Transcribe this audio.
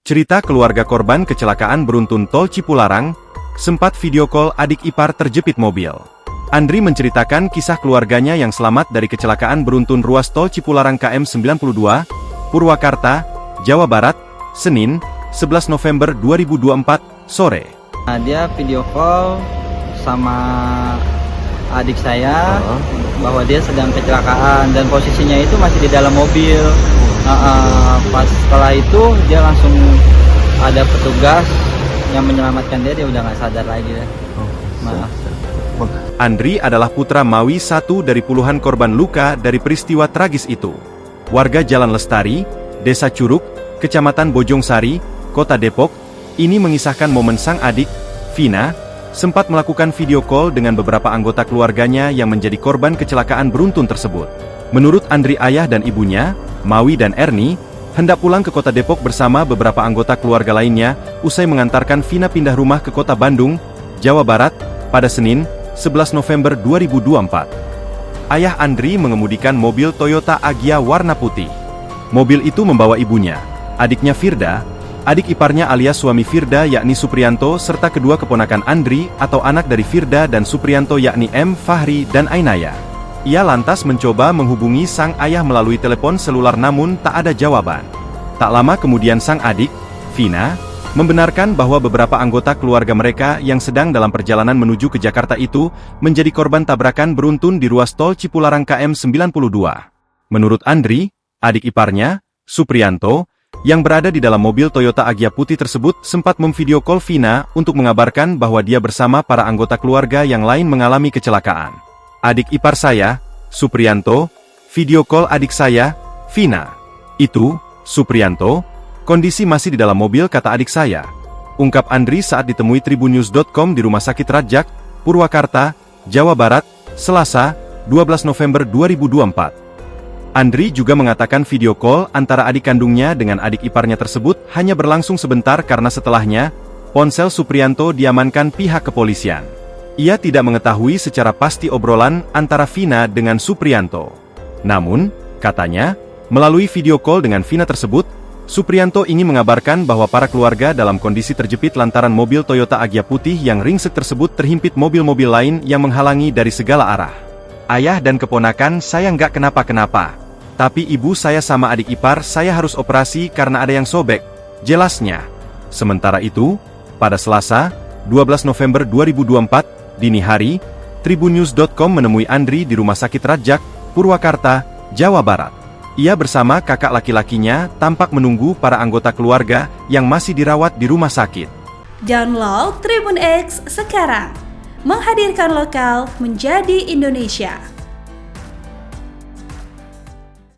Cerita keluarga korban kecelakaan beruntun tol Cipularang, sempat video call adik ipar terjepit mobil. Andri menceritakan kisah keluarganya yang selamat dari kecelakaan beruntun ruas tol Cipularang KM 92, Purwakarta, Jawa Barat, Senin, 11 November 2024, sore. Dia video call sama adik saya bahwa dia sedang kecelakaan dan posisinya itu masih di dalam mobil. Pas setelah itu dia langsung ada petugas yang menyelamatkan dia udah nggak sadar lagi ya. Maaf. Andri adalah putra Mawi, satu dari puluhan korban luka dari peristiwa tragis itu. Warga Jalan Lestari, Desa Curug, Kecamatan Bojongsari, Kota Depok, ini mengisahkan momen sang adik, Vina, sempat melakukan video call dengan beberapa anggota keluarganya yang menjadi korban kecelakaan beruntun tersebut. Menurut Andri, ayah dan ibunya, Mawi dan Erni, hendak pulang ke Kota Depok bersama beberapa anggota keluarga lainnya, usai mengantarkan Vina pindah rumah ke Kota Bandung, Jawa Barat, pada Senin, 11 November 2024. Ayah Andri mengemudikan mobil Toyota Agya warna putih. Mobil itu membawa ibunya, adiknya Firda, adik iparnya alias suami Firda yakni Suprianto, serta kedua keponakan Andri atau anak dari Firda dan Suprianto yakni M. Fahri dan Ainaya. Ia lantas mencoba menghubungi sang ayah melalui telepon selular namun tak ada jawaban. Tak lama kemudian sang adik, Vina, membenarkan bahwa beberapa anggota keluarga mereka yang sedang dalam perjalanan menuju ke Jakarta itu menjadi korban tabrakan beruntun di ruas tol Cipularang KM 92. Menurut Andri, adik iparnya, Suprianto, yang berada di dalam mobil Toyota Agya putih tersebut sempat memvideo call Vina untuk mengabarkan bahwa dia bersama para anggota keluarga yang lain mengalami kecelakaan. Adik ipar saya, Suprianto, video call adik saya, Vina. Itu, Suprianto, kondisi masih di dalam mobil kata adik saya. Ungkap Andri saat ditemui tribunnews.com di Rumah Sakit Rajak, Purwakarta, Jawa Barat, Selasa, 12 November 2024. Andri juga mengatakan video call antara adik kandungnya dengan adik iparnya tersebut hanya berlangsung sebentar karena setelahnya, ponsel Suprianto diamankan pihak kepolisian. Ia tidak mengetahui secara pasti obrolan antara Vina dengan Suprianto. Namun, katanya, melalui video call dengan Vina tersebut, Suprianto ingin mengabarkan bahwa para keluarga dalam kondisi terjepit lantaran mobil Toyota Agya putih yang ringsek tersebut terhimpit mobil-mobil lain yang menghalangi dari segala arah. Ayah dan keponakan saya nggak kenapa-kenapa. Tapi ibu saya sama adik ipar saya harus operasi karena ada yang sobek, jelasnya. Sementara itu, pada Selasa, 12 November 2024, dini hari, tribunnews.com menemui Andri di Rumah Sakit Rajak, Purwakarta, Jawa Barat. Ia bersama kakak laki-lakinya tampak menunggu para anggota keluarga yang masih dirawat di rumah sakit. Download Tribun X sekarang, menghadirkan lokal menjadi Indonesia.